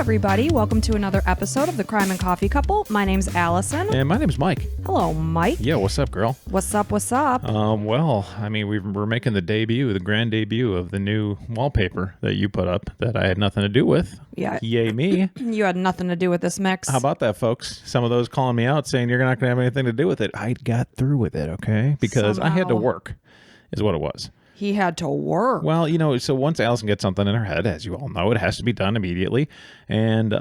everybody. Welcome to another episode of the Crime and Coffee Couple. My name's Allison. And my name's Mike. Hello, Mike. Yeah, what's up, girl? What's up, what's up? Well, I mean, we're making the grand debut of the new wallpaper that you put up that I had nothing to do with. Yeah. Yay me. You had nothing to do with this mix. How about that, folks? Some of those calling me out saying you're not going to have anything to do with it. I got through with it, okay? Because I had to work, is what it was. He had to work. Well, you know, so once Allison gets something in her head, as you all know, it has to be done immediately. And,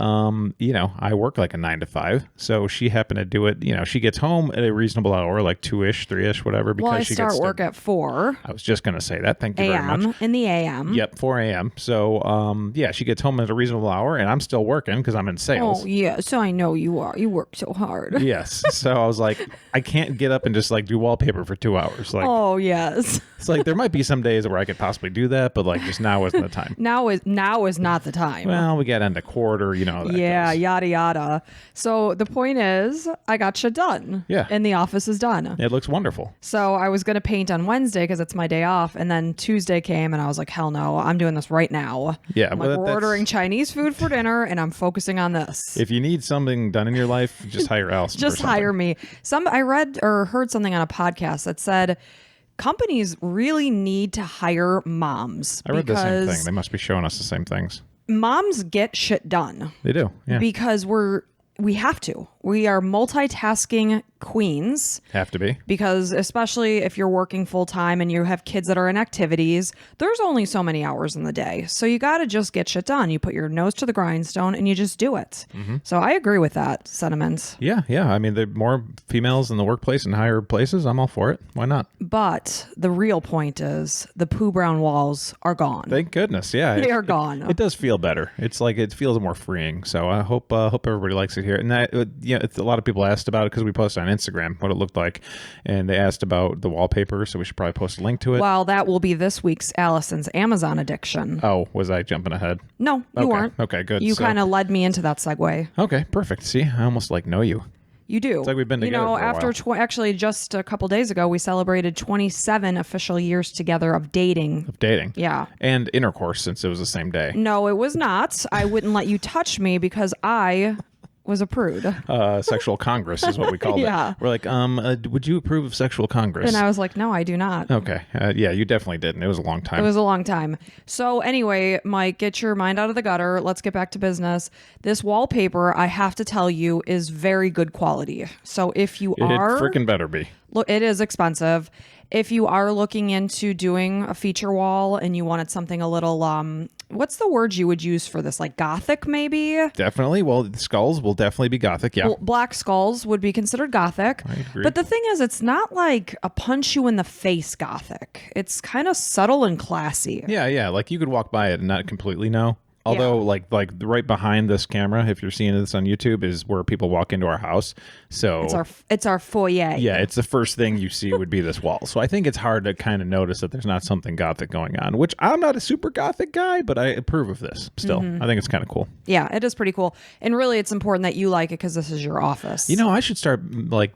you know, I work like a 9 to 5. So she happened to do it. You know, she gets home at a reasonable hour, like 2-ish, 3-ish, whatever. Because well, I she start gets work at 4. I was just going to say that. Thank you very much. In the AM. Yep, 4 a.m. So, yeah, she gets home at a reasonable hour, and I'm still working because I'm in sales. Oh, yeah. So I know you are. You work so hard. Yes. So I was like, I can't get up and just like do wallpaper for 2 hours. Like, oh, yes. It's like there might be some days where I could possibly do that, but like just now isn't the time. Now is not the time. Well, we got end of quarter, you know. How that goes. Yada yada. So the point is, I got shit done. Yeah. And the office is done. It looks wonderful. So I was going to paint on Wednesday because it's my day off. And then Tuesday came and I was like, hell no, I'm doing this right now. Yeah. I'm like, we're ordering Chinese food for dinner and I'm focusing on this. If you need something done in your life, just hire Allison. Just hire me. I read or heard something on a podcast that said companies really need to hire moms. I read the same thing. They must be showing us the same things. Moms get shit done. They do. Yeah. Because we have to. We are multitasking queens. Have to be. Because especially if you're working full time and you have kids that are in activities, there's only so many hours in the day. So you got to just get shit done. You put your nose to the grindstone and you just do it. Mm-hmm. So I agree with that sentiment. Yeah. I mean, there are more females in the workplace and higher places. I'm all for it. Why not? But the real point is the poo brown walls are gone. Thank goodness. Yeah. They are gone. It does feel better. It's like it feels more freeing. So I hope everybody likes it here. And that, it's a lot of people asked about it because we posted on Instagram what it looked like, and they asked about the wallpaper, so we should probably post a link to it. Well, that will be this week's Allison's Amazon addiction. Oh, was I jumping ahead? No, you weren't. Okay, good. You kind of led me into that segue. Okay, perfect. See, I almost know you. You do. It's like we've been together for a after actually just a couple days ago, we celebrated 27 official years together of dating. Yeah. And intercourse, since it was the same day. No, it was not. I wouldn't let you touch me because I was a prude. Sexual Congress is what we called yeah. it. We're like, would you approve of Sexual Congress? And I was like, no, I do not. Okay. Yeah, you definitely didn't. It was a long time. It was a long time. So anyway, Mike, get your mind out of the gutter. Let's get back to business. This wallpaper, I have to tell you, is very good quality. So if you are... It freaking better be. Look, it is expensive. If you are looking into doing a feature wall and you wanted something a little, what's the word you would use for this? Like Gothic, maybe? Definitely. Well, the skulls will definitely be Gothic, yeah. Well, black skulls would be considered Gothic. I agree. But the thing is, it's not like a punch you in the face Gothic. It's kind of subtle and classy. Yeah. Like you could walk by it and not completely know. Although, like right behind this camera, if you're seeing this on YouTube, is where people walk into our house. So it's our foyer. Yeah, it's the first thing you see would be this wall. So I think it's hard to kind of notice that there's not something Gothic going on, which I'm not a super Gothic guy, but I approve of this still. Mm-hmm. I think it's kind of cool. Yeah, it is pretty cool. And really, it's important that you like it because this is your office. You know, I should start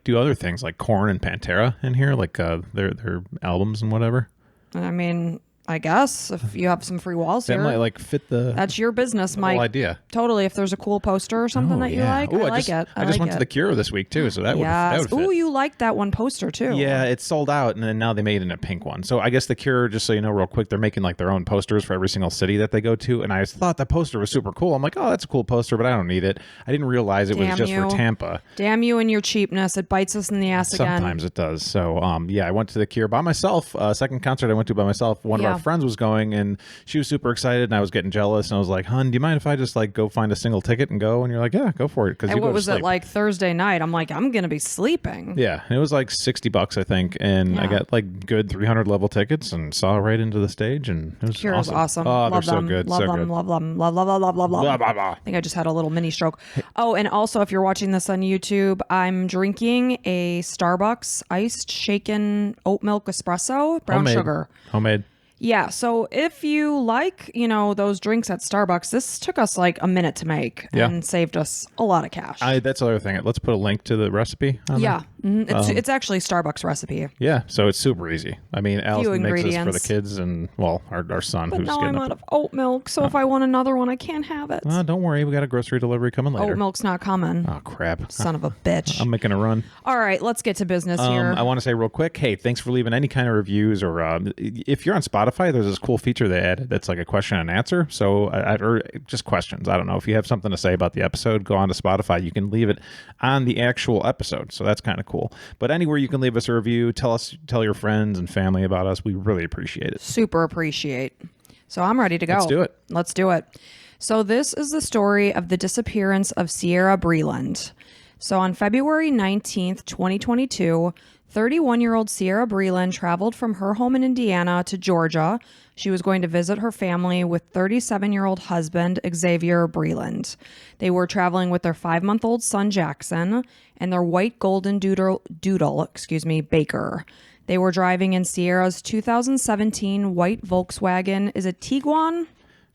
do other things like Korn and Pantera in here, like their albums and whatever. I mean, I guess if you have some free walls that here, might fit the. That's your business, Mike. Whole idea. Totally. If there's a cool poster or something that you like, Ooh, I like it. I just went to the Cure this week too, so that would fit. Ooh, you like that one poster too. Yeah, it's sold out, and then now they made it in a pink one. So I guess the Cure, just so you know, real quick, they're making like their own posters for every single city that they go to, and I thought that poster was super cool. I'm like, oh, that's a cool poster, but I don't need it. I didn't realize it was just for Tampa. Damn you and your cheapness! It bites us in the ass again. Sometimes it does. So yeah, I went to the Cure by myself. Second concert I went to by myself. One of our friends was going, and she was super excited, and I was getting jealous, and I was like, "Hun, do you mind if I just go find a single ticket and go?" And you're like, "Yeah, go for it." And what was it like Thursday night? I'm like, I'm gonna be sleeping. Yeah, and it was like $60, I think, and I got good 300 level tickets and saw right into the stage, and it was Cure awesome. is awesome. Oh, love they're them. so good, love so them, good. Love them, love them. Blah, blah, blah. I think I just had a little mini stroke. Oh, and also, if you're watching this on YouTube, I'm drinking a Starbucks iced shaken oat milk espresso, brown sugar. Homemade. Yeah, so if you like, those drinks at Starbucks, this took us like a minute to make and saved us a lot of cash. That's the other thing. Let's put a link to the recipe on there. It's actually Starbucks recipe. Yeah, so it's super easy. I mean, Allison makes this for the kids and, well, our son but who's now getting I'm out of oat milk, so if I want another one, I can't have it. Don't worry. We got a grocery delivery coming later. Oat milk's not coming. Oh, crap. Son of a bitch. I'm making a run. All right, let's get to business here. I want to say real quick, hey, thanks for leaving any kind of reviews or if you're on Spotify, there's this cool feature they added that's like a question and answer. So, or just questions. I don't know. If you have something to say about the episode, go on to Spotify. You can leave it on the actual episode. So that's kind of cool. But anywhere you can leave us a review, tell your friends and family about us. We really appreciate it. Super appreciate. So I'm ready to go. Let's do it. So this is the story of the disappearance of Ciera Breland. So on February 19th, 2022, 31-year-old Ciera Breland traveled from her home in Indiana to Georgia. She was going to visit her family with 37-year-old husband, Xavier Breland. They were traveling with their 5-month-old son, Jackson, and their white Goldendoodle, Baker. They were driving in Ciera's 2017 white Volkswagen. Is it Tiguan?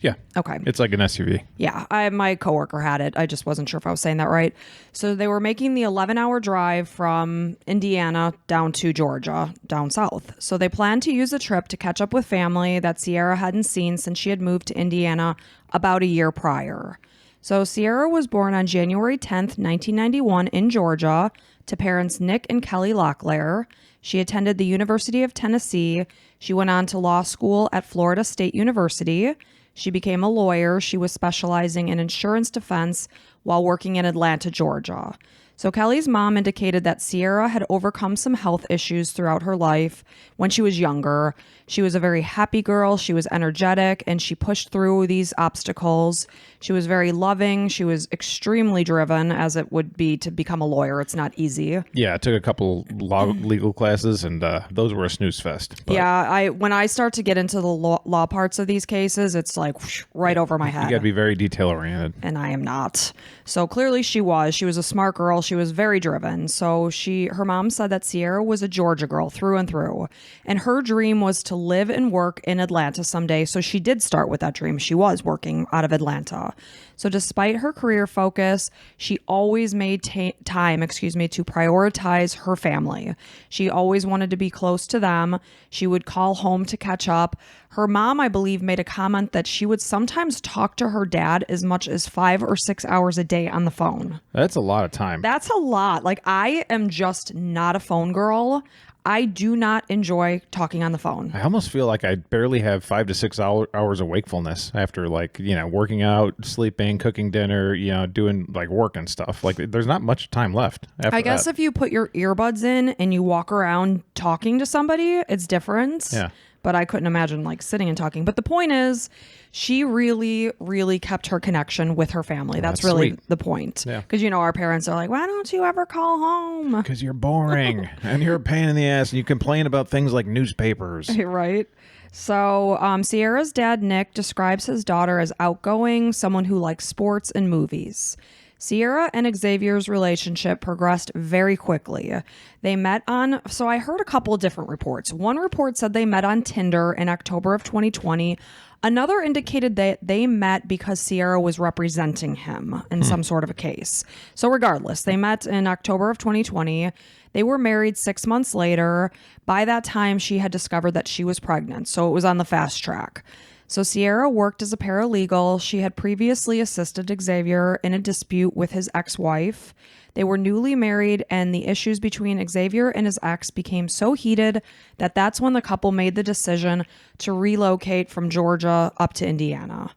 Yeah. Okay. It's like an SUV. Yeah. My coworker had it. I just wasn't sure if I was saying that right. So they were making the 11-hour drive from Indiana down to Georgia, down south. So they planned to use the trip to catch up with family that Ciera hadn't seen since she had moved to Indiana about a year prior. So Ciera was born on January 10th, 1991 in Georgia to parents Nick and Kelly Locklear. She attended the University of Tennessee. She went on to law school at Florida State University. She became a lawyer. She was specializing in insurance defense while working in Atlanta, Georgia. So Kelly's mom indicated that Ciera had overcome some health issues throughout her life when she was younger. She was a very happy girl. She was energetic and she pushed through these obstacles. She was very loving. She was extremely driven, as it would be to become a lawyer. It's not easy. Yeah, I took a couple legal classes and those were a snooze fest. But yeah, when I start to get into the law parts of these cases, it's like right over my head. You got to be very detail oriented. And I am not. So clearly she was. She was a smart girl. She was very driven. So her mom said that Ciera was a Georgia girl through and through. And her dream was to live and work in Atlanta someday. So she did start with that dream. She was working out of Atlanta. So despite her career focus, she always made time to prioritize her family. She always wanted to be close to them. She would call home to catch up. Her mom, I believe, made a comment that she would sometimes talk to her dad as much as 5 or 6 hours a day on the phone. That's a lot of time. That's a lot. Like, I am just not a phone girl. I do not enjoy talking on the phone. I almost feel like I barely have 5 to 6 hours of wakefulness after, like, working out, sleeping, cooking dinner, doing like work and stuff. Like, there's not much time left after I guess if you put your earbuds in and you walk around talking to somebody, it's different. Yeah. But I couldn't imagine like sitting and talking. But the point is, she really, really kept her connection with her family. That's really sweet. The point. Yeah. Because, our parents are like, why don't you ever call home? Because you're boring and you're a pain in the ass and you complain about things like newspapers. Right. So Ciera's dad, Nick, describes his daughter as outgoing, someone who likes sports and movies. Ciera and Xavier's relationship progressed very quickly. They met so I heard a couple of different reports. One report said they met on Tinder in October of 2020. Another indicated that they met because Ciera was representing him in some sort of a case. So regardless, they met in October of 2020. They were married 6 months later. By that time, she had discovered that she was pregnant, so it was on the fast track. So Ciera worked as a paralegal. She had previously assisted Xavier in a dispute with his ex-wife. They were newly married, and the issues between Xavier and his ex became so heated that that's when the couple made the decision to relocate from Georgia up to Indiana.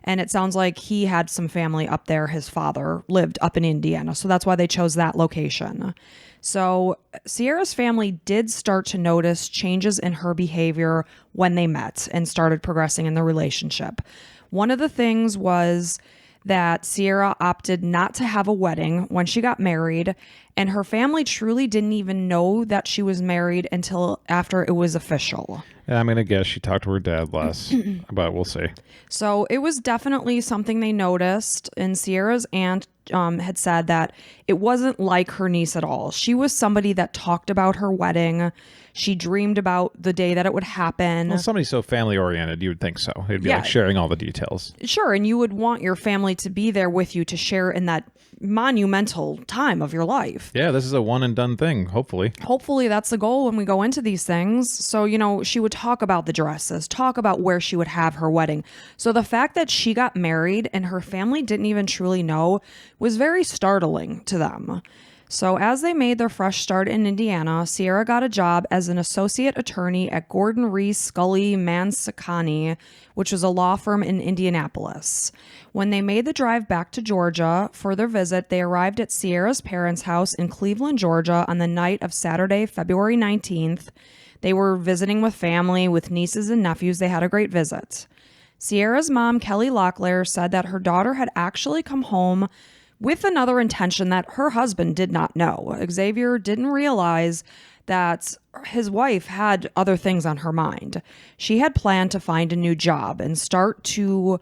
And it sounds like he had some family up there. His father lived up in Indiana, so that's why they chose that location. So Ciera's family did start to notice changes in her behavior when they met and started progressing in the relationship. One of the things was that Ciera opted not to have a wedding when she got married, And her family truly didn't even know that she was married until after it was official. Yeah, I'm going to guess she talked to her dad less, but we'll see. So it was definitely something they noticed. And Ciera's aunt had said that it wasn't like her niece at all. She was somebody that talked about her wedding. She dreamed about the day that it would happen. Well, somebody so family oriented, you would think so. It'd be like sharing all the details. Sure. And you would want your family to be there with you to share in that monumental time of your life. Yeah, this is a one and done thing, hopefully. Hopefully that's the goal when we go into these things. So, you know, she would talk about the dresses, talk about where she would have her wedding. So the fact that she got married and her family didn't even truly know was very startling to them. So as they made their fresh start in Indiana, Ciera got a job as an associate attorney at Gordon Reese Scully Mansakani, which was a law firm in Indianapolis. When they made the drive back to Georgia for their visit, they arrived at Ciera's parents' house in Cleveland, Georgia on the night of Saturday, February 19th. They were visiting with family, with nieces and nephews. They had a great visit. Ciera's mom, Kelly Locklear, said that her daughter had actually come home with another intention that her husband did not know. Xavier didn't realize that his wife had other things on her mind. She had planned to find a new job and start to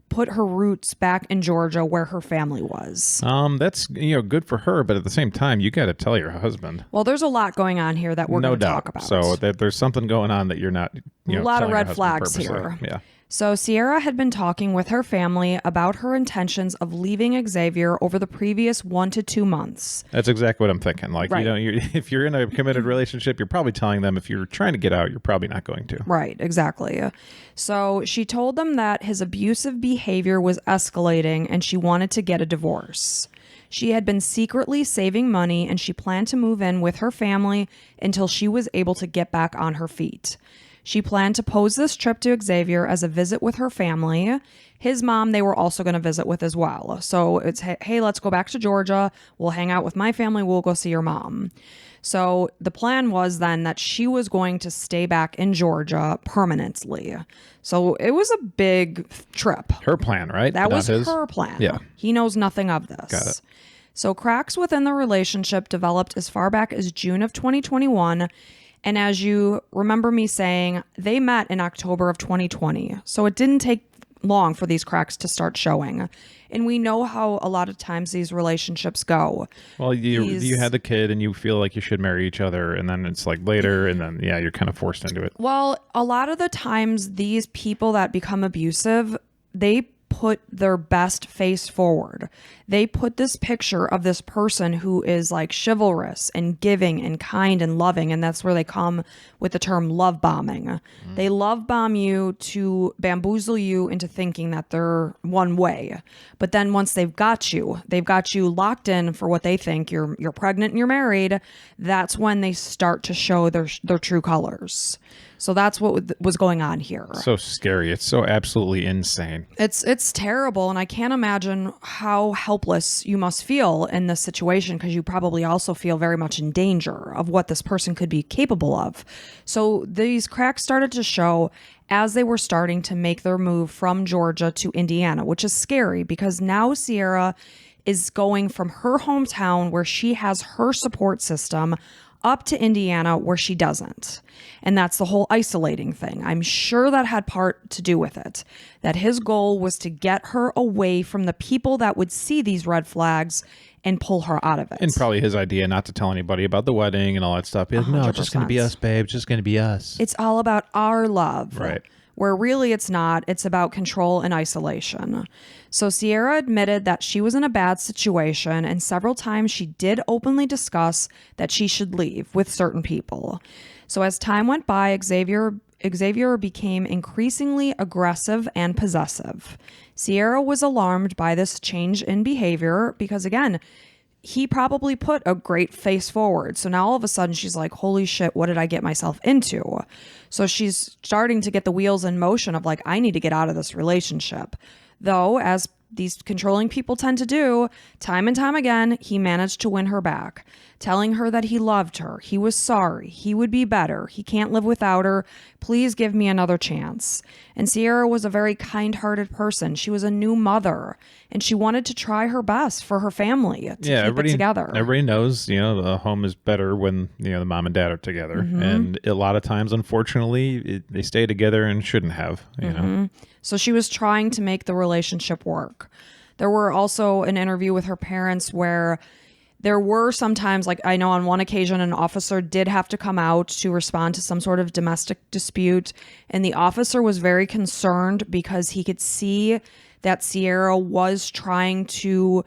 put her roots back in Georgia where her family was. That's, good for her, but at the same time, you got to tell your husband. Well, there's a lot going on here that we're going to talk about. So there's something going on that you're not, a lot of red flags here. Yeah. So Ciera had been talking with her family about her intentions of leaving Xavier over the previous 1 to 2 months. That's exactly what I'm thinking. Like, right. If you're in a committed relationship, you're probably telling them. If you're trying to get out, you're probably not going to. Right, exactly. So she told them that his abusive behavior was escalating and she wanted to get a divorce. She had been secretly saving money and she planned to move in with her family until she was able to get back on her feet. She planned to pose this trip to Xavier as a visit with her family. His mom, they were also going to visit with as well. So it's, hey, let's go back to Georgia. We'll hang out with my family. We'll go see your mom. So the plan was then that she was going to stay back in Georgia permanently. So it was a big trip. Her plan, right? That was her plan. Yeah. He knows nothing of this. Got it. So cracks within the relationship developed as far back as June of 2021. And as you remember me saying, they met in October of 2020. So it didn't take long for these cracks to start showing. And we know how a lot of times these relationships go. Well, you had the kid and you feel like you should marry each other. And then it's like later and then, you're kind of forced into it. Well, a lot of the times these people that become abusive, they put their best face forward. They put this picture of this person who is like chivalrous and giving and kind and loving. And that's where they come with the term love bombing. They love bomb you to bamboozle you into thinking that they're one way. But then once they've got you locked in for what they think, you're pregnant and you're married. That's when they start to show their true colors. So that's what was going on here. So scary. It's so absolutely insane. It's terrible. And I can't imagine how helpless you must feel in this situation, because you probably also feel very much in danger of what this person could be capable of. So these cracks started to show as they were starting to make their move from Georgia to Indiana, which is scary because now Ciera is going from her hometown where she has her support system up to Indiana where she doesn't. And that's the whole isolating thing. I'm sure that had part to do with it. That his goal was to get her away from the people that would see these red flags and pull her out of it. And probably his idea not to tell anybody about the wedding and all that stuff. Be like, no, it's just going to be us, babe. It's just going to be us. It's all about our love. Right. Where really it's not. It's about control and isolation. So Ciera admitted that she was in a bad situation, and several times she did openly discuss that she should leave with certain people. So as time went by, Xavier became increasingly aggressive and possessive. Ciera was alarmed by this change in behavior because, again, he probably put a great face forward. So now all of a sudden she's like, holy shit, what did I get myself into? So she's starting to get the wheels in motion of like, I need to get out of this relationship. Though, as these controlling people tend to do, time and time again, he managed to win her back, telling her that he loved her, he was sorry, he would be better, he can't live without her, please give me another chance. And Ciera was a very kind-hearted person. She was a new mother, and she wanted to try her best for her family to keep it together. Everybody knows, the home is better when, the mom and dad are together. And a lot of times, unfortunately, they stay together and shouldn't have, you know. So she was trying to make the relationship work. There were also an interview with her parents where there were sometimes, like I know on one occasion, an officer did have to come out to respond to some sort of domestic dispute. And the officer was very concerned because he could see that Ciera was trying to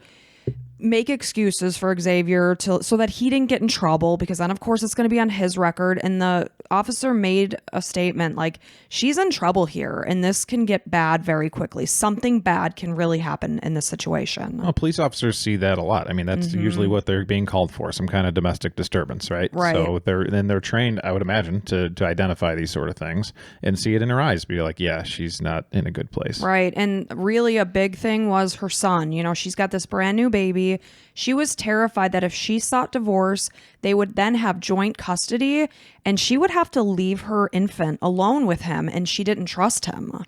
make excuses for Xavier so that he didn't get in trouble, because then of course it's going to be on his record. And the officer made a statement like, she's in trouble here and this can get bad very quickly. Something bad can really happen in this situation. Well, police officers see that a lot. I mean, that's usually what they're being called for, some kind of domestic disturbance, right? Right. So they're trained, I would imagine, to identify these sort of things and see it in her eyes, be like, yeah, she's not in a good place. Right. And really a big thing was her son. She's got this brand new baby. She was terrified that if she sought divorce, they would then have joint custody and she would have to leave her infant alone with him, and she didn't trust him,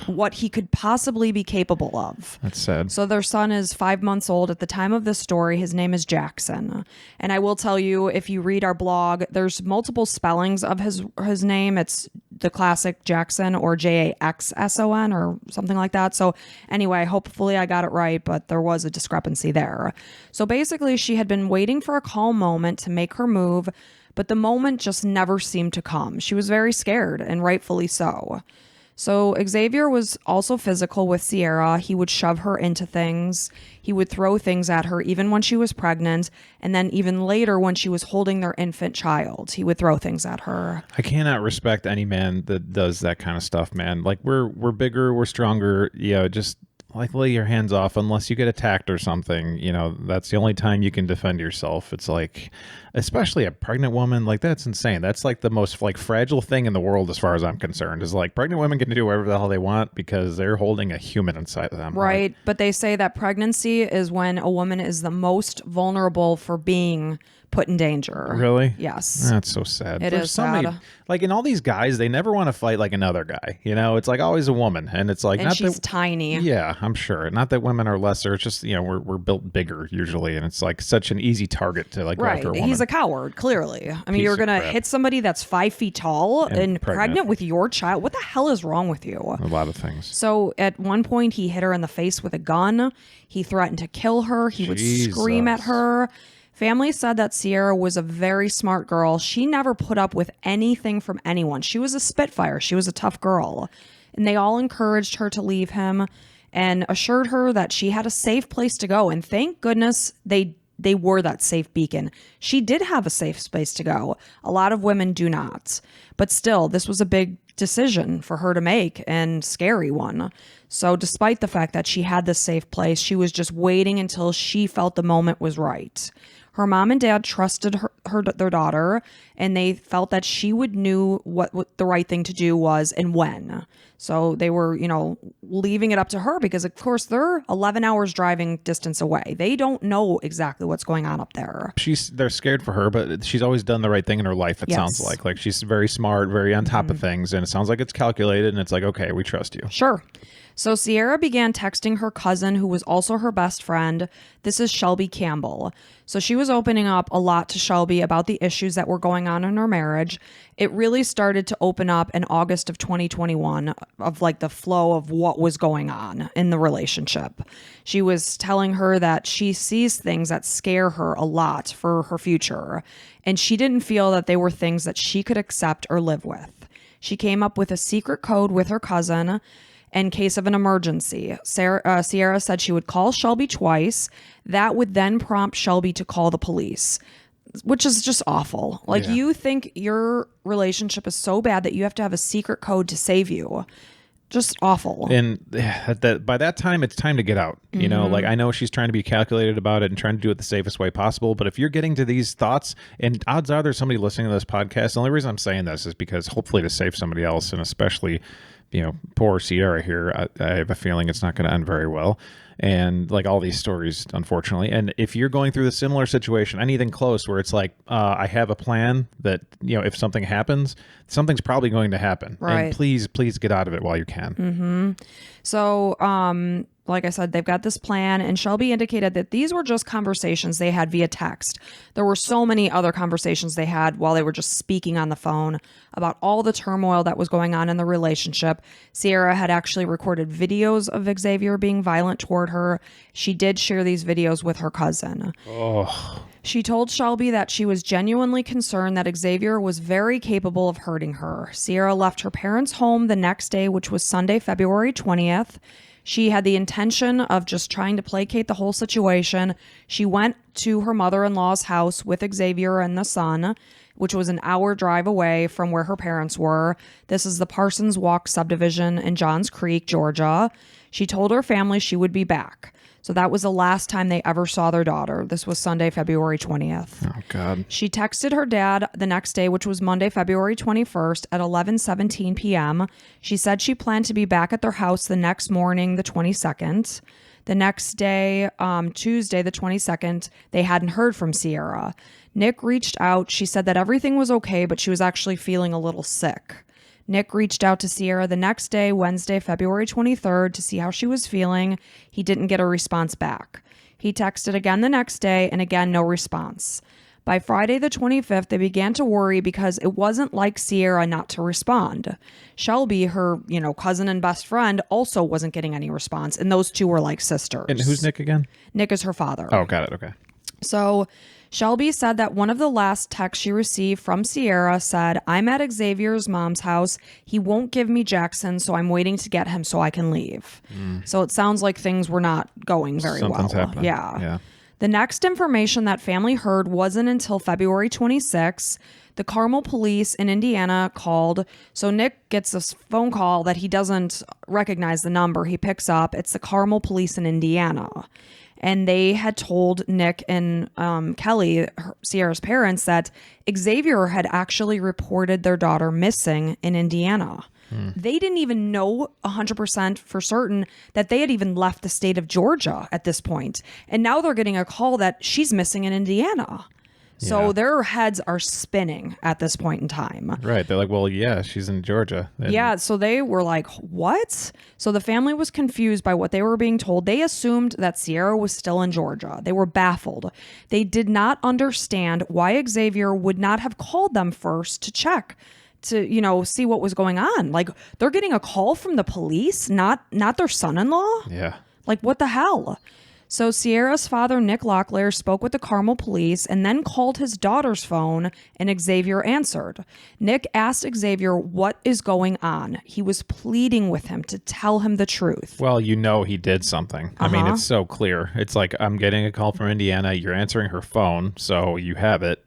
what he could possibly be capable of. That's sad. So their son is 5 months old at the time of this story. His name is Jackson. And I will tell you, if you read our blog, there's multiple spellings of his name. It's the classic Jackson or Jaxson or something like that. So anyway, hopefully I got it right, but there was a discrepancy there. So basically she had been waiting for a calm moment to make her move, but the moment just never seemed to come. She was very scared, and rightfully so. So Xavier was also physical with Ciera. He would shove her into things. He would throw things at her even when she was pregnant. And then even later when she was holding their infant child, he would throw things at her. I cannot respect any man that does that kind of stuff, man. Like, we're bigger, we're stronger. Just like lay your hands off unless you get attacked or something. That's the only time you can defend yourself. It's like, especially a pregnant woman, like that's insane. That's like the most like fragile thing in the world as far as I'm concerned, is like pregnant women can do whatever the hell they want because they're holding a human inside of them. Right. But they say that pregnancy is when a woman is the most vulnerable for being put in danger. Really? Yes. That's so sad. It is sad. Like in all these guys, they never want to fight like another guy. It's like always a woman, and it's like, and she's tiny. Yeah, I'm sure. Not that women are lesser. It's just we're built bigger usually, and it's like such an easy target to like go after a woman. He's a coward, clearly. I mean, you're gonna hit somebody that's 5 feet tall and pregnant with your child. What the hell is wrong with you? A lot of things. So at one point, he hit her in the face with a gun. He threatened to kill her. He would scream at her. Family said that Ciera was a very smart girl. She never put up with anything from anyone. She was a spitfire. She was a tough girl. And they all encouraged her to leave him and assured her that she had a safe place to go. And thank goodness they were that safe beacon. She did have a safe space to go. A lot of women do not. But still, this was a big decision for her to make, and scary one. So despite the fact that she had this safe place, she was just waiting until she felt the moment was right. Her mom and dad trusted their daughter, and they felt that she would knew what the right thing to do was and when. So they were, leaving it up to her because, of course, they're 11 hours driving distance away. They don't know exactly what's going on up there. They're scared for her, but she's always done the right thing in her life, it sounds like. Like, she's very smart, very on top of things, and it sounds like it's calculated, and it's like, okay, we trust you. Sure. So Ciera began texting her cousin, who was also her best friend. This is Shelby Campbell. So she was opening up a lot to Shelby about the issues that were going on in her marriage. It really started to open up in August of 2021 of like the flow of what was going on in the relationship. She was telling her that she sees things that scare her a lot for her future, and she didn't feel that they were things that she could accept or live with. She came up with a secret code with her cousin in case of an emergency. Ciera said she would call Shelby twice. That would then prompt Shelby to call the police, which is just awful. Like, you think your relationship is so bad that you have to have a secret code to save you. Just awful. And by that time, it's time to get out. Like, I know she's trying to be calculated about it and trying to do it the safest way possible. But if you're getting to these thoughts, and odds are there's somebody listening to this podcast, the only reason I'm saying this is because hopefully to save somebody else, and especially poor Ciera here. I have a feeling it's not going to end very well. And like all these stories, unfortunately. And if you're going through the similar situation, anything close where it's like, I have a plan that, if something happens, something's probably going to happen. Right. And please get out of it while you can. Mm-hmm. So, like I said, they've got this plan, and Shelby indicated that these were just conversations they had via text. There were so many other conversations they had while they were just speaking on the phone about all the turmoil that was going on in the relationship. Ciera had actually recorded videos of Xavier being violent toward her. She did share these videos with her cousin. Oh. She told Shelby that she was genuinely concerned that Xavier was very capable of hurting her. Ciera left her parents' home the next day, which was Sunday, February 20th. She had the intention of just trying to placate the whole situation. She went to her mother-in-law's house with Xavier and the son, which was an hour drive away from where her parents were. This is the Parsons Walk subdivision in Johns Creek, Georgia. She told her family she would be back. So that was the last time they ever saw their daughter. This was Sunday, February 20th. Oh, God. She texted her dad the next day, which was Monday, February 21st at 11:17 p.m. She said she planned to be back at their house the next morning, the 22nd. The next day, Tuesday, the 22nd, they hadn't heard from Ciera. Nick reached out. She said that everything was okay, but she was actually feeling a little sick. Nick reached out to Ciera the next day, Wednesday, February 23rd, to see how she was feeling. He didn't get a response back. He texted again the next day, and again, no response. By Friday the 25th, they began to worry because it wasn't like Ciera not to respond. Shelby, her, cousin and best friend, also wasn't getting any response, and those two were like sisters. And who's Nick again? Nick is her father. Oh, got it. Okay. So Shelby said that one of the last texts she received from Ciera said, "I'm at Xavier's mom's house. He won't give me Jackson, so I'm waiting to get him so I can leave." So it sounds like things were not going very Something's well. happening. Yeah. The next information that family heard wasn't until February 26th. The Carmel police in Indiana called. So Nick gets this phone call that he doesn't recognize the number. He picks up. It's the Carmel police in Indiana. And they had told Nick and Kelly, Ciera's parents, that Xavier had actually reported their daughter missing in Indiana. They didn't even know 100% for certain that they had even left the state of Georgia at this point. And now they're getting a call that she's missing in Indiana. So their heads are spinning at this point in time. Right. They're like, well, yeah, she's in Georgia. And yeah. So they were like, what? So the family was confused by what they were being told. They assumed that Ciera was still in Georgia. They were baffled. They did not understand why Xavier would not have called them first to check, to, see what was going on. Like, they're getting a call from the police, not their son-in-law. Yeah. Like, what the hell? So Ciera's father, Nick Locklear, spoke with the Carmel police and then called his daughter's phone, and Xavier answered. Nick asked Xavier what is going on. He was pleading with him to tell him the truth. Well, he did something. I mean, it's so clear. It's like, I'm getting a call from Indiana. You're answering her phone, so you have it.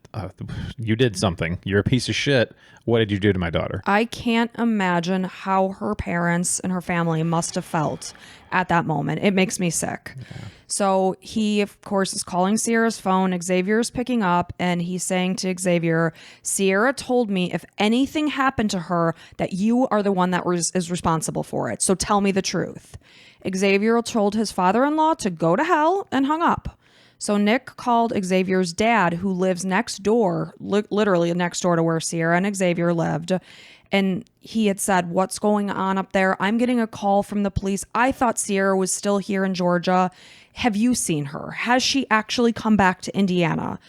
You did something. You're a piece of shit. What did you do to my daughter? I can't imagine how her parents and her family must have felt at that moment. It makes me sick. Yeah. So he, of course, is calling Ciera's phone. Xavier's picking up, and he's saying to Xavier, "Ciera told me if anything happened to her, that you are the one that is responsible for it. So tell me the truth." Xavier told his father-in-law to go to hell and hung up. So Nick called Xavier's dad, who lives next door, literally next door to where Ciera and Xavier lived. And he had said, "What's going on up there? I'm getting a call from the police. I thought Ciera was still here in Georgia. Have you seen her? Has she actually come back to Indiana?"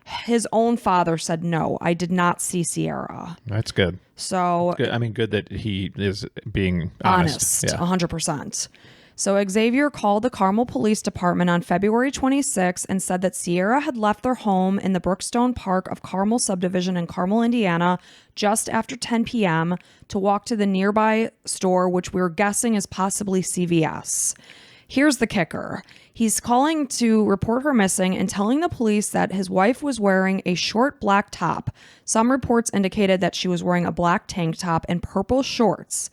His own father said, "No, I did not see Ciera." That's good. So good. I mean, good that he is being honest. 100%. So Xavier called the Carmel Police Department on February 26 and said that Ciera had left their home in the Brookstone Park of Carmel subdivision in Carmel, Indiana, just after 10 p.m. to walk to the nearby store, which we're guessing is possibly CVS. Here's the kicker. He's calling to report her missing and telling the police that his wife was wearing a short black top. Some reports indicated that she was wearing a black tank top and purple shorts.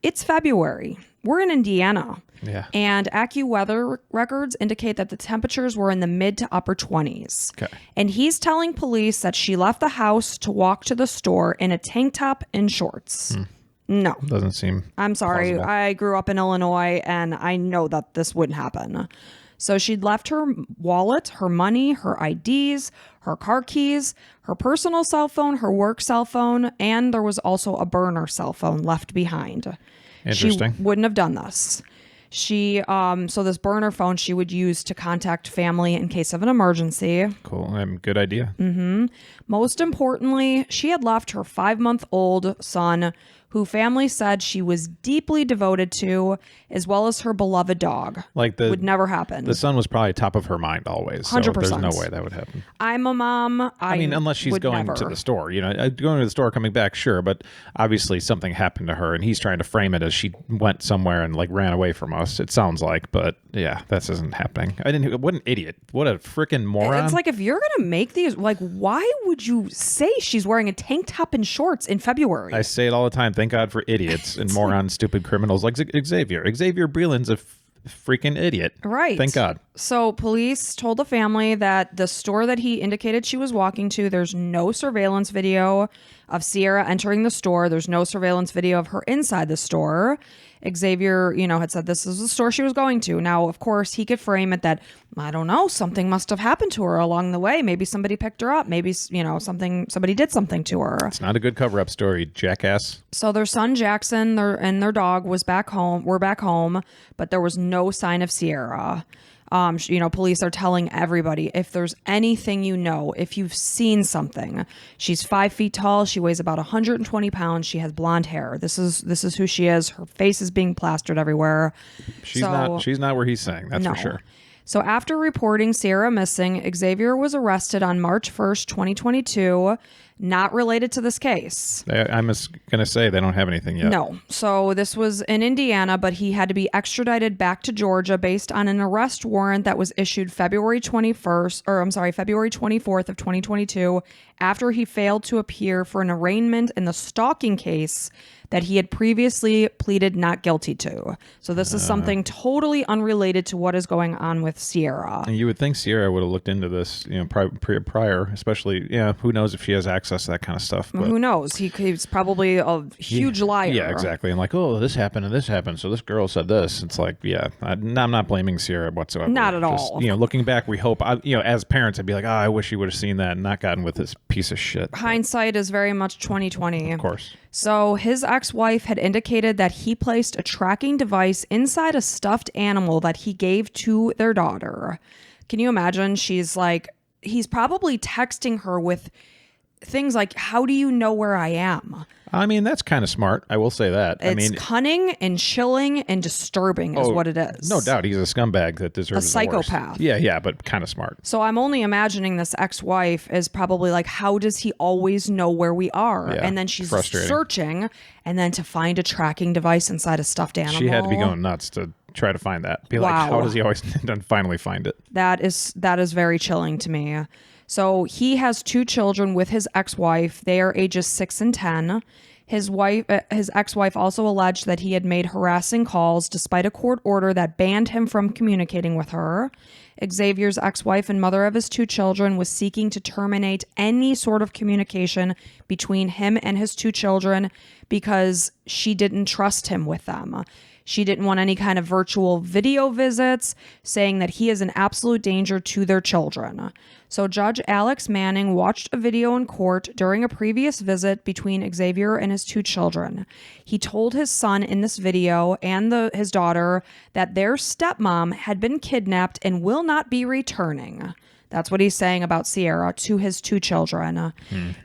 It's February. We're in Indiana. Yeah. And AccuWeather records indicate that the temperatures were in the mid to upper 20s. Okay. And he's telling police that she left the house to walk to the store in a tank top and shorts. No. Doesn't seem I'm sorry. plausible. I grew up in Illinois and I know that this wouldn't happen. So she'd left her wallet, her money, her IDs, her car keys, her personal cell phone, her work cell phone, and there was also a burner cell phone left behind. Interesting. She wouldn't have done this. So this burner phone she would use to contact family in case of an emergency. Cool. Good idea. Most importantly, she had left her 5-month-old son, who family said she was deeply devoted to, as well as her beloved dog. Like would never happen. The son was probably top of her mind always. 100%. So there's no way that would happen. I'm a mom. I mean, unless she's going to the store, going to the store, coming back, sure. But obviously something happened to her and he's trying to frame it as she went somewhere and like ran away from us. It sounds like, but yeah, that isn't happening. What an idiot. What a freaking moron. It's like, if you're going to make these, like, why would you say she's wearing a tank top and shorts in February? I say it all the time. Thank God for idiots and morons, stupid criminals like Xavier. Xavier Breland's a freaking idiot. Right. Thank God. So police told the family that the store that he indicated she was walking to, there's no surveillance video of Ciera entering the store. There's no surveillance video of her inside the store. Xavier, had said this is the store she was going to. Now, of course, he could frame it that, I don't know, something must have happened to her along the way. Maybe somebody picked her up. Maybe, somebody did something to her. It's not a good cover-up story, jackass. So their son Jackson and their dog were back home, but there was no sign of Ciera. Police are telling everybody, if there's anything if you've seen something, she's 5 feet tall, she weighs about 120 pounds, she has blonde hair. This is who she is. Her face is being plastered everywhere. She's not where he's saying, that's for sure. So after reporting Ciera missing, Xavier was arrested on March 1st, 2022, not related to this case. I'm going to say they don't have anything yet. No. So this was in Indiana, but he had to be extradited back to Georgia based on an arrest warrant that was issued February 24th of 2022, after he failed to appear for an arraignment in the stalking case that he had previously pleaded not guilty to. So this is something totally unrelated to what is going on with Ciera. And you would think Ciera would have looked into this, prior, especially, who knows if she has access to that kind of stuff. But who knows? He's probably a huge liar. Yeah, exactly. And like, oh, this happened and this happened, so this girl said this. It's like, yeah, I'm not blaming Ciera whatsoever. Not at all. Looking back, we hope, as parents, I'd be like, oh, I wish you would have seen that and not gotten with this piece of shit. Hindsight is very much 2020. Of course. So his ex-wife had indicated that he placed a tracking device inside a stuffed animal that he gave to their daughter. Can you imagine? He's probably texting her with things like, how do you know where I am? I mean, that's kind of smart. I will say that. It's cunning and chilling and disturbing is what it is. No doubt. He's a scumbag that deserves a psychopath. Yeah, but kind of smart. So I'm only imagining this ex-wife is probably like, how does he always know where we are? Yeah, and then she's searching, and then to find a tracking device inside a stuffed animal. She had to be going nuts to try to find that. Be like, how does he always then finally find it? That is very chilling to me. So he has 2 children with his ex-wife. They are ages 6 and 10. His ex-wife also alleged that he had made harassing calls despite a court order that banned him from communicating with her. Xavier's ex-wife and mother of his 2 children was seeking to terminate any sort of communication between him and his 2 children because she didn't trust him with them. She didn't want any kind of virtual video visits, saying that he is an absolute danger to their children. So Judge Alex Manning watched a video in court during a previous visit between Xavier and his 2 children. He told his son in this video and his daughter that their stepmom had been kidnapped and will not be returning. That's what he's saying about Ciera to his 2 children.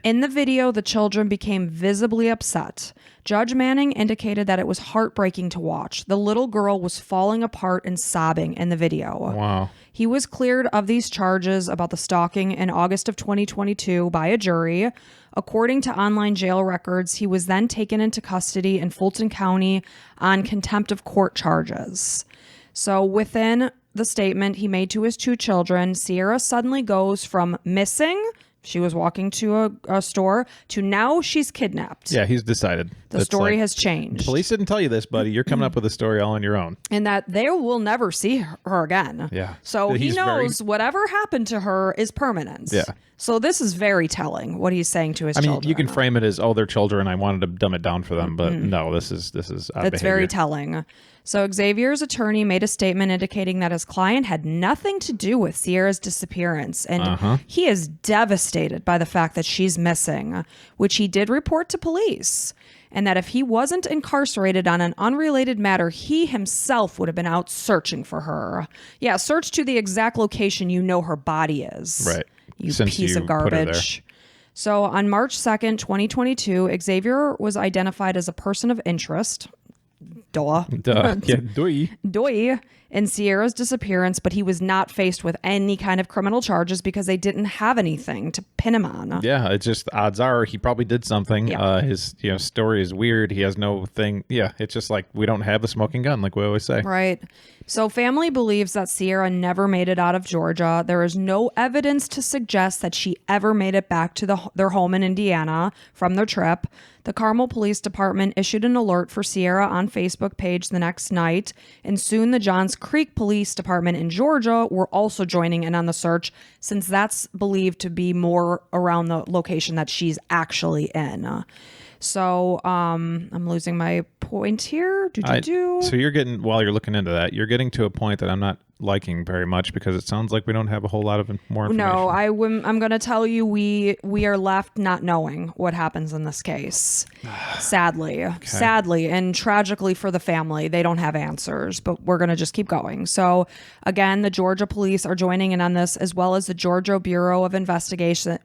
In the video, the children became visibly upset. Judge Manning indicated that it was heartbreaking to watch. The little girl was falling apart and sobbing in the video. Wow. He was cleared of these charges about the stalking in August of 2022 by a jury. According to online jail records, he was then taken into custody in Fulton County on contempt of court charges. So within the statement he made to his 2 children, Ciera suddenly goes from missing She was walking to a store to now she's kidnapped. Yeah, he's decided. The story has changed. Police didn't tell you this, buddy. You're coming up with a story all on your own. And that they will never see her again. Yeah. So he knows whatever happened to her is permanent. Yeah. So this is very telling what he's saying to his children. I mean, you can frame it as, oh, they're children. I wanted to dumb it down for them. But no, this is It's very telling. So Xavier's attorney made a statement indicating that his client had nothing to do with Ciera's disappearance. And he is devastated by the fact that she's missing, which he did report to police. And that if he wasn't incarcerated on an unrelated matter, he himself would have been out searching for her. Yeah, search to the exact location you know her body is. Right. You piece of garbage. So on March 2nd, 2022, Xavier was identified as a person of interest. Duh. Yeah, Doy in Ciera's disappearance, but he was not faced with any kind of criminal charges because they didn't have anything to pin him on. Yeah, it's just odds are he probably did something. Yeah. His story is weird. He has no thing. Yeah, it's just like we don't have a smoking gun, like we always say. Right. So family believes that Ciera never made it out of Georgia. There is no evidence to suggest that she ever made it back to their home in Indiana from their trip. The Carmel Police Department issued an alert for Ciera on Facebook page the next night, and soon the Johns Creek Police Department in Georgia were also joining in on the search, since that's believed to be more around the location that she's actually in. So I'm losing my point here. So you're getting, while you're looking into that, you're getting to a point that I'm not liking very much because it sounds like we don't have a whole lot of more information. No, I'm going to tell you we are left not knowing what happens in this case. Sadly. Okay. Sadly, and tragically for the family, they don't have answers, but we're going to just keep going. So again, the Georgia police are joining in on this, as well as the Georgia Bureau of Investigation,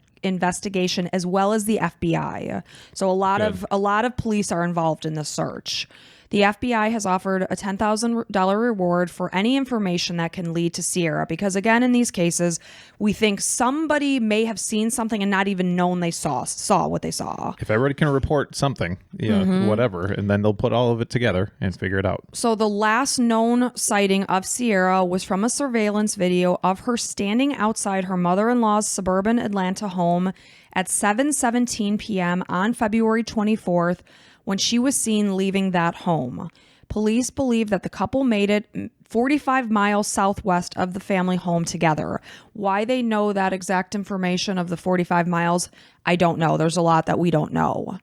as well as the FBI. So a lot of police are involved in the search. The FBI has offered a $10,000 reward for any information that can lead to Ciera, because again, in these cases, we think somebody may have seen something and not even known they saw what they saw. If everybody can report something, whatever, and then they'll put all of it together and figure it out. So the last known sighting of Ciera was from a surveillance video of her standing outside her mother-in-law's suburban Atlanta home at 7:17 p.m. on February 24th, when she was seen leaving that home. Police believe that the couple made it 45 miles southwest of the family home together. Why they know that exact information of the 45 miles, I don't know. There's a lot that we don't know.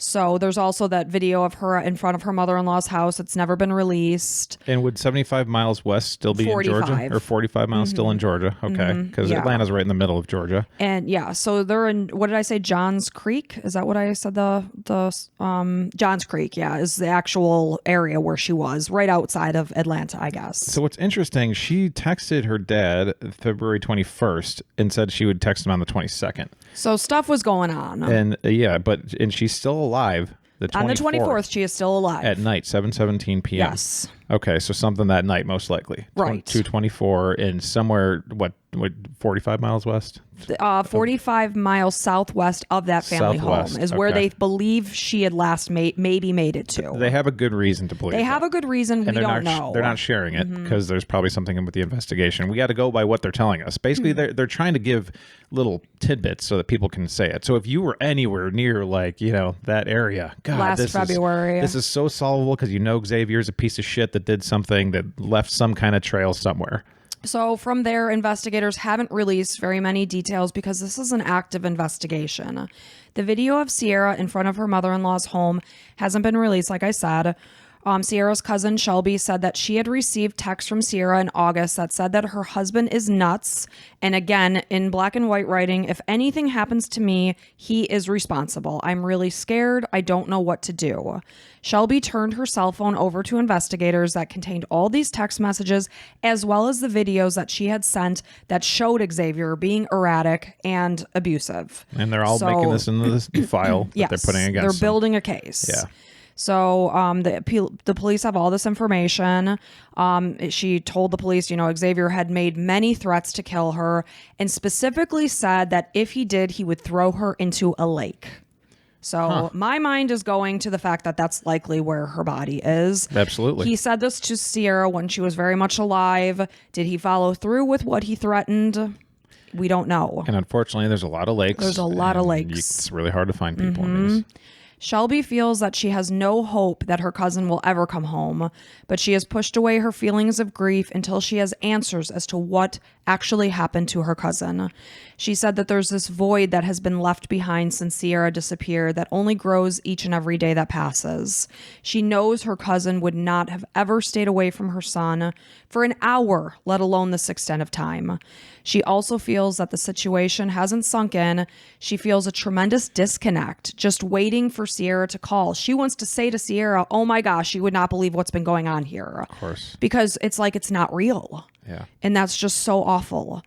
So there's also that video of her in front of her mother-in-law's house. It's never been released. And would 75 miles west still be 45. In Georgia? Or 45 miles still in Georgia? Okay. Because Atlanta's right in the middle of Georgia. And yeah, so they're in, what did I say, Johns Creek? Is that what I said? Johns Creek, yeah, is the actual area where she was, right outside of Atlanta, I guess. So what's interesting, she texted her dad February 21st and said she would text him on the 22nd. So stuff was going on. And and she's still alive. On the 24th, she is still alive. At night, 7:17 p.m. Yes. Okay, so something that night, most likely. Right. 224 and somewhere, what 45 miles west? 45 miles southwest of that family home is where they believe she had last maybe made it to. They have a good reason to believe They have a good reason. We don't know. They're not sharing it because there's probably something in with the investigation. We got to go by what they're telling us. Basically, they're trying to give little tidbits so that people can say it. So if you were anywhere near, that area, God, last February, this is so solvable because Xavier's a piece of shit that did something that left some kind of trail somewhere. So from there, investigators haven't released very many details because this is an active investigation. The video of Ciera in front of her mother-in-law's home hasn't been released, like I said. Ciera's cousin Shelby said that she had received text from Ciera in August that said that her husband is nuts. And again, in black and white writing, if anything happens to me, he is responsible. I'm really scared. I don't know what to do. Shelby turned her cell phone over to investigators that contained all these text messages, as well as the videos that she had sent that showed Xavier being erratic and abusive. And they're all making this into this file that they're putting against They're building a case. Yeah. So the police have all this information. She told the police, Xavier had made many threats to kill her and specifically said that if he did, he would throw her into a lake. So my mind is going to the fact that that's likely where her body is. Absolutely. He said this to Ciera when she was very much alive. Did he follow through with what he threatened? We don't know. And unfortunately, there's a lot of lakes. There's a lot of lakes. It's really hard to find people in these. Shelby feels that she has no hope that her cousin will ever come home, but she has pushed away her feelings of grief until she has answers as to what actually happened to her cousin. She said that there's this void that has been left behind since Ciera disappeared that only grows each and every day that passes. She knows her cousin would not have ever stayed away from her son for an hour, let alone this extent of time. She also feels that the situation hasn't sunk in. She feels a tremendous disconnect, just waiting for Ciera to call. She wants to say to Ciera, oh my gosh, you would not believe what's been going on here. Of course. Because it's like it's not real. Yeah. And that's just so awful.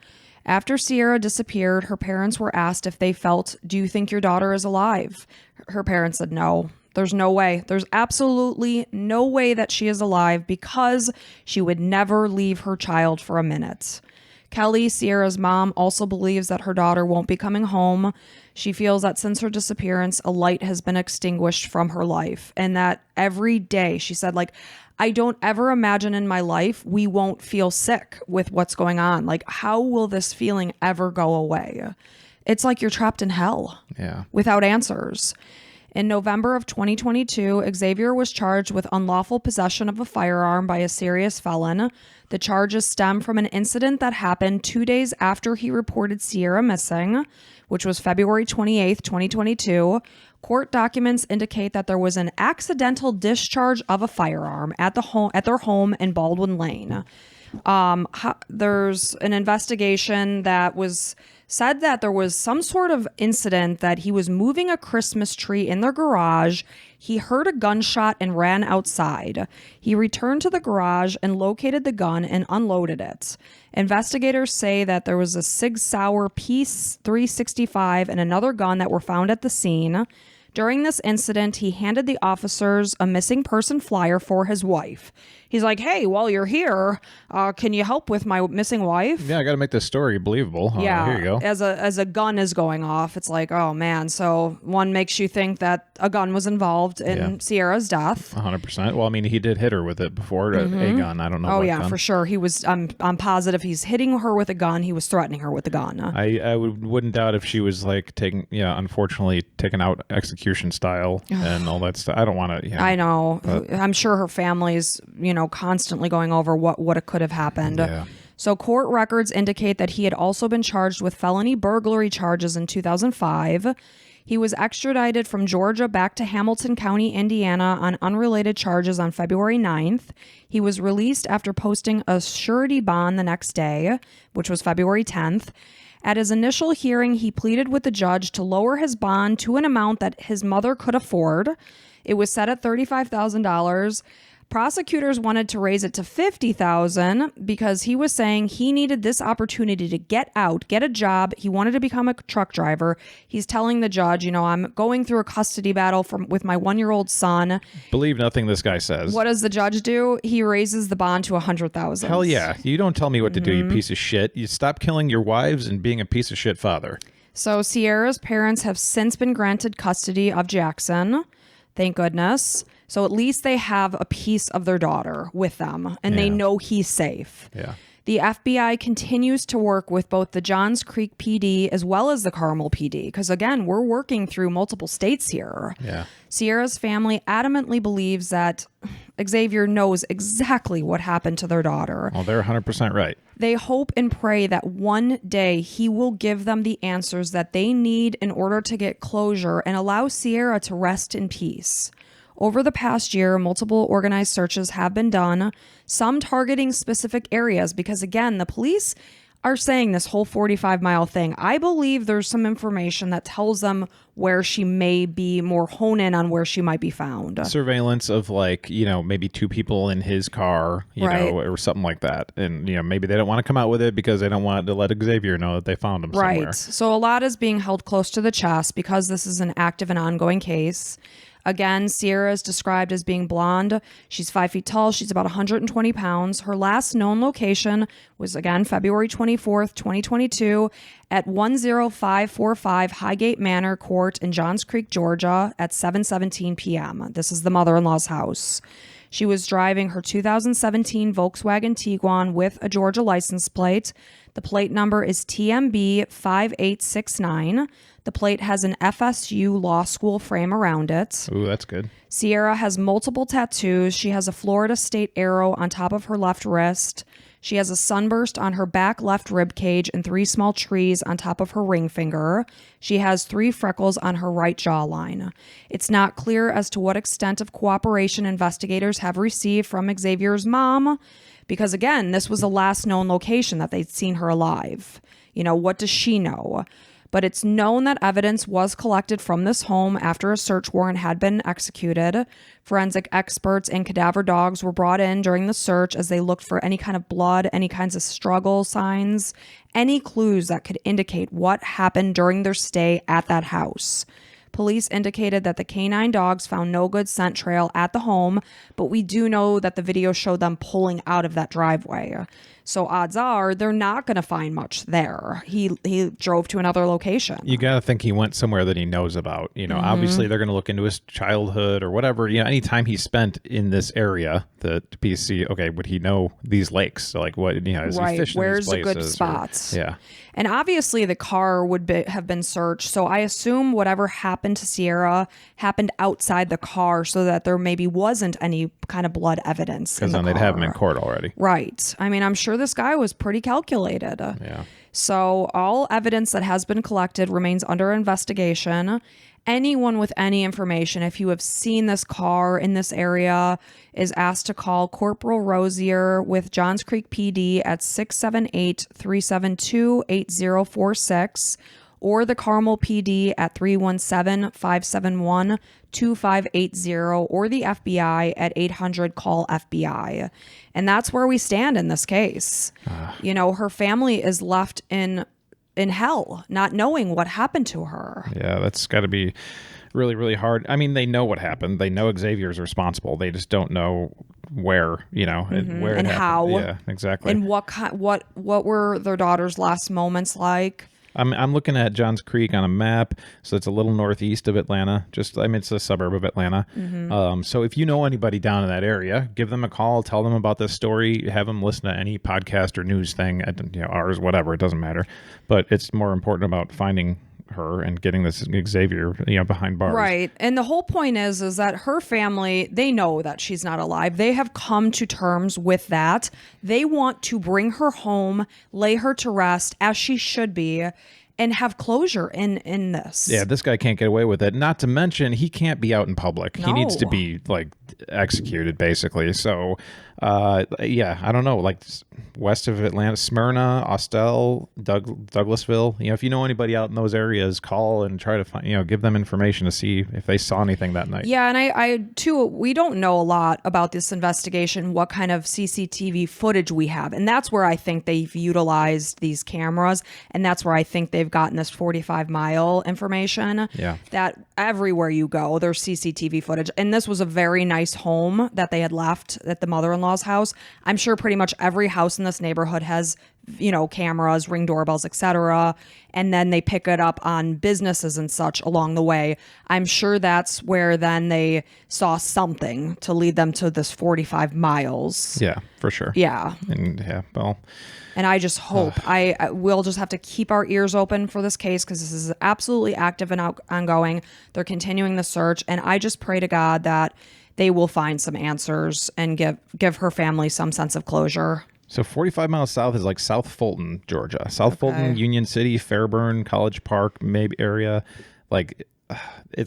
After Ciera disappeared, her parents were asked if they felt, do you think your daughter is alive? Her parents said no. There's no way. There's absolutely no way that she is alive because she would never leave her child for a minute. Kelly, Ciera's mom, also believes that her daughter won't be coming home. She feels that since her disappearance, a light has been extinguished from her life, and that every day, she said, like, I don't ever imagine in my life we won't feel sick with what's going on. Like, how will this feeling ever go away? It's like you're trapped in hell without answers. In November of 2022, Xavier was charged with unlawful possession of a firearm by a serious felon. The charges stem from an incident that happened 2 days after he reported Ciera missing, which was February 28th, 2022. Court documents indicate that there was an accidental discharge of a firearm at their home in Baldwin Lane. There's an investigation that was said that there was some sort of incident that he was moving a Christmas tree in their garage. He heard a gunshot and ran outside. He returned to the garage and located the gun and unloaded it. Investigators say that there was a Sig Sauer Piece 365 and another gun that were found at the scene. During this incident, he handed the officers a missing person flyer for his wife. He's like, hey, while you're here, can you help with my missing wife? Yeah, I got to make this story believable. Yeah, here you go. As a gun is going off, it's like, oh man. So one makes you think that a gun was involved in Ciera's death. 100%. Well, I mean, he did hit her with it before, a gun. I don't know. Oh what yeah, gun. for sure. He was. I'm positive he's hitting her with a gun. He was threatening her with a gun. I wouldn't doubt if she was like unfortunately taken out execution style and all that stuff. I don't want to. I know. I'm sure her family's constantly going over what it could have happened. Yeah. So court records indicate that he had also been charged with felony burglary charges in 2005. He was extradited from Georgia back to Hamilton County, Indiana on unrelated charges on February 9th. He was released after posting a surety bond the next day, which was February 10th. At his initial hearing, he pleaded with the judge to lower his bond to an amount that his mother could afford. It was set at $35,000. Prosecutors wanted to raise it to $50,000 because he was saying he needed this opportunity to get out, get a job. He wanted to become a truck driver. He's telling the judge, I'm going through a custody battle with my 1-year-old son. Believe nothing this guy says. What does the judge do? He raises the bond to $100,000. Hell yeah. You don't tell me what to do, you piece of shit. You stop killing your wives and being a piece of shit father. So Ciera's parents have since been granted custody of Jackson. Thank goodness. So at least they have a piece of their daughter with them, and they know he's safe. Yeah. The FBI continues to work with both the Johns Creek PD as well as the Carmel PD, because again, we're working through multiple states here. Yeah. Ciera's family adamantly believes that Xavier knows exactly what happened to their daughter. Well, they're 100% right. They hope and pray that one day he will give them the answers that they need in order to get closure and allow Ciera to rest in peace. Over the past year, multiple organized searches have been done, some targeting specific areas because, again, the police are saying this whole 45-mile thing. I believe there's some information that tells them where she may be, more hone in on where she might be found. Surveillance of maybe 2 people in his car, or something like that. And, maybe they don't want to come out with it because they don't want to let Xavier know that they found him somewhere. Right. So a lot is being held close to the chest because this is an active and ongoing case. Again, Ciera is described as being blonde. She's 5 feet tall. She's about 120 pounds. Her last known location was, again, February 24th, 2022 at 10545 Highgate Manor Court in Johns Creek, Georgia at 7:17 p.m. This is the mother-in-law's house. She was driving her 2017 Volkswagen Tiguan with a Georgia license plate. The plate number is TMB 5869. The plate has an FSU law school frame around it. Ooh, that's good. Ciera has multiple tattoos. She has a Florida State arrow on top of her left wrist. She has a sunburst on her back left rib cage and 3 small trees on top of her ring finger. She has 3 freckles on her right jawline. It's not clear as to what extent of cooperation investigators have received from Xavier's mom, because again, this was the last known location that they'd seen her alive. You know, what does she know? But it's known that evidence was collected from this home after a search warrant had been executed. Forensic experts and cadaver dogs were brought in during the search as they looked for any kind of blood, any kinds of struggle signs, any clues that could indicate what happened during their stay at that house. Police indicated that the canine dogs found no good scent trail at the home, but we do know that the video showed them pulling out of that driveway. So odds are they're not going to find much there. He drove to another location. You got to think he went somewhere that he knows about. You know, obviously they're going to look into his childhood or whatever. You know, any time he spent in this area, the PC, okay, would he know these lakes? So like what, you know, is he fishing Where's these the good places spots? Yeah. And obviously the car would have been searched. So I assume whatever happened to Ciera happened outside the car so that there maybe wasn't any kind of blood evidence. Because then they'd have him in court already. Right. I mean, I'm sure this guy was pretty calculated. Yeah. So all evidence that has been collected remains under investigation. Anyone with any information, if you have seen this car in this area, is asked to call Corporal Rosier with Johns Creek PD at 678-372-8046 or the Carmel PD at 317-571-2580 or the FBI at 800-CALL-FBI. And that's where we stand in this case. You know, her family is left in hell, not knowing what happened to her. Yeah, that's got to be really, really hard. I mean, they know what happened. They know Xavier's responsible. They just don't know where, you know, and where and it how. Yeah, exactly. And what were their daughter's last moments like? I'm looking at Johns Creek on a map, so it's a little northeast of Atlanta. It's a suburb of Atlanta. So if you know anybody down in that area, give them a call, tell them about this story, have them listen to any podcast or news thing, you know, ours, whatever, it doesn't matter. But it's more important about finding her and getting this Xavier, you know, behind bars. Right. And the whole point is that her family, they know that she's not alive. They have come to terms with that. They want to bring her home, lay her to rest as she should be, and have closure in this. Yeah, this guy can't get away with it. Not to mention, he can't be out in public. No. He needs to be like executed, basically. So, yeah, I don't know, like west of Atlanta, Smyrna, Austell, Douglasville. You know, if you know anybody out in those areas, call and try to find, you know, give them information to see if they saw anything that night. Yeah, and I too, we don't know a lot about this investigation, what kind of CCTV footage we have. And that's where I think they've utilized these cameras. And that's where I think they've gotten this 45-mile information. Yeah. That everywhere you go, there's CCTV footage. And this was a very nice home that they had left at the mother-in-law's house. I'm sure pretty much every house in this neighborhood has, you know, cameras, ring doorbells, etc. And then they pick it up on businesses and such along the way. I'm sure that's where then they saw something to lead them to this 45 miles. Yeah, for sure. Yeah. And yeah, well. And I just hope we'll just have to keep our ears open for this case because this is absolutely active and ongoing. They're continuing the search. And I just pray to God that they will find some answers and give her family some sense of closure. So 45 miles south is like South Fulton, Georgia. South Fulton, Union City, Fairburn, College Park, maybe area. Like,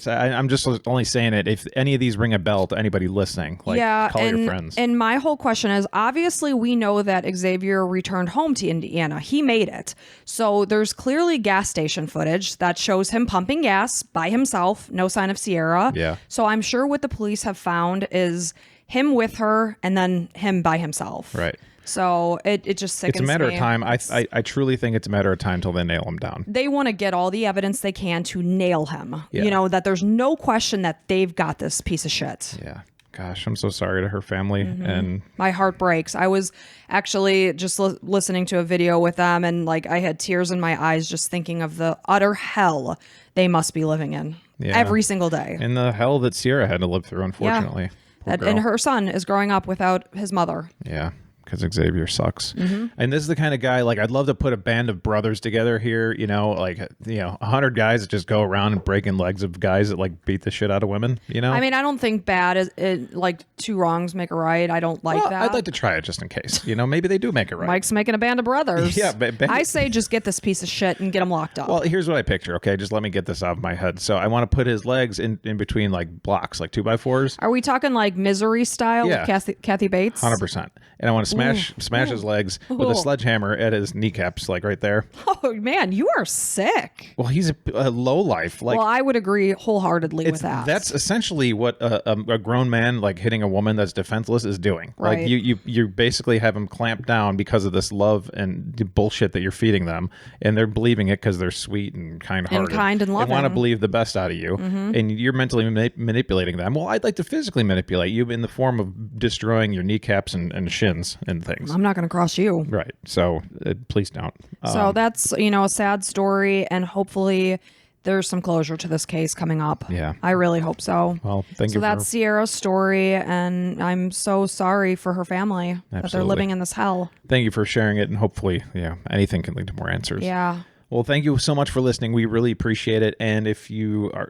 I'm just only saying it if any of these ring a bell to anybody listening. Like, call your friends. And my whole question is, obviously we know that Xavier returned home to Indiana. He made it. So there's clearly gas station footage that shows him pumping gas by himself. No sign of Ciera. Yeah. So I'm sure what the police have found is him with her and then him by himself. Right. So it just sickens me. It's a matter of time. I truly think it's a matter of time till they nail him down. They want to get all the evidence they can to nail him. Yeah. You know, that there's no question that they've got this piece of shit. Yeah. Gosh, I'm so sorry to her family. And my heart breaks. I was actually just listening to a video with them and like I had tears in my eyes just thinking of the utter hell they must be living in every single day. And the hell that Ciera had to live through, unfortunately. Yeah. And her son is growing up without his mother. Yeah. Because Xavier sucks. And this is the kind of guy, like, I'd love to put a band of brothers together here, 100 guys that just go around and breaking legs of guys that, like, beat the shit out of women, I mean, I don't think bad is, like, two wrongs make a right. I don't like that. I'd like to try it just in case. Maybe they do make it right. Mike's making a band of brothers. Yeah. I say just get this piece of shit and get him locked up. Well, here's what I picture, okay? Just let me get this out of my head. So I want to put his legs in between, like, blocks, like 2x4s. Are we talking, like, Misery style with Kathy Bates? 100%. And I want to smash his legs with a sledgehammer at his kneecaps, like right there. Oh man, you are sick. Well, he's a low life. Like, well, I would agree wholeheartedly with that. That's essentially what a grown man, like, hitting a woman that's defenseless is doing. Right. Like you basically have them clamped down because of this love and the bullshit that you're feeding them, and they're believing it because they're sweet and kind-hearted. And kind and loving. They want to believe the best out of you, and you're mentally manipulating them. Well, I'd like to physically manipulate you in the form of destroying your kneecaps and shins and things. I'm not going to cross you. Right. So please don't. So that's, a sad story, and hopefully there's some closure to this case coming up. Yeah. I really hope so. Well, thank you. So that's Ciera's story, and I'm so sorry for her family that they're living in this hell. Thank you for sharing it, and hopefully, anything can lead to more answers. Yeah. Well, thank you so much for listening. We really appreciate it. And if you are,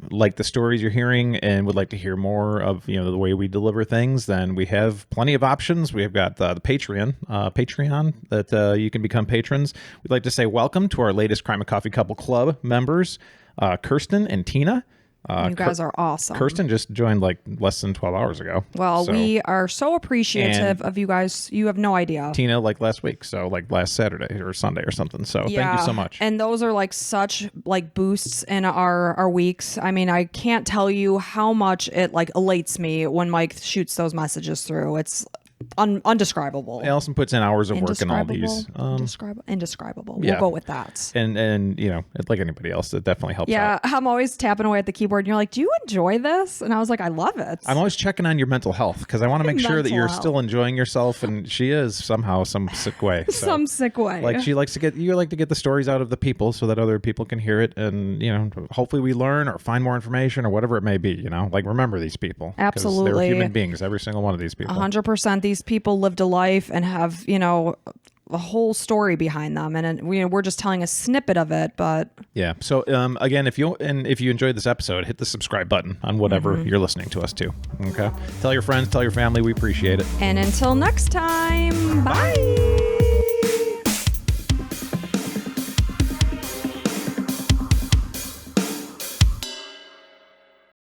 like the stories you're hearing and would like to hear more of, the way we deliver things, then we have plenty of options. We've got the Patreon that you can become patrons. We'd like to say welcome to our latest Crime and Coffee Couple Club members, Kirsten and Tina. You guys are awesome. Kirsten just joined like less than 12 hours ago. Well, we are so appreciative of you guys. You have no idea. Tina, like last week. So like last Saturday or Sunday or something. So thank you so much. And those are like such like boosts in our weeks. I mean, I can't tell you how much it like elates me when Mike shoots those messages through. It's undescribable. Allison puts in hours of work in all these. Indescribable. Yeah. We'll go with that. And like anybody else, it definitely helps out. Yeah, I'm always tapping away at the keyboard, and you're like, do you enjoy this? And I was like, I love it. I'm always checking on your mental health because I want to make sure that you're still enjoying yourself, and she is somehow some sick way. So, some sick way. Like you like to get the stories out of the people so that other people can hear it, and hopefully we learn or find more information or whatever it may be. Like remember these people. Absolutely. They're human beings, every single one of these people. 100%. These people lived a life and have, a whole story behind them, and we're just telling a snippet of it. But yeah, so again, if you enjoyed this episode, hit the subscribe button on whatever you're listening to us to. Okay, tell your friends, tell your family, we appreciate it. And until next time, bye.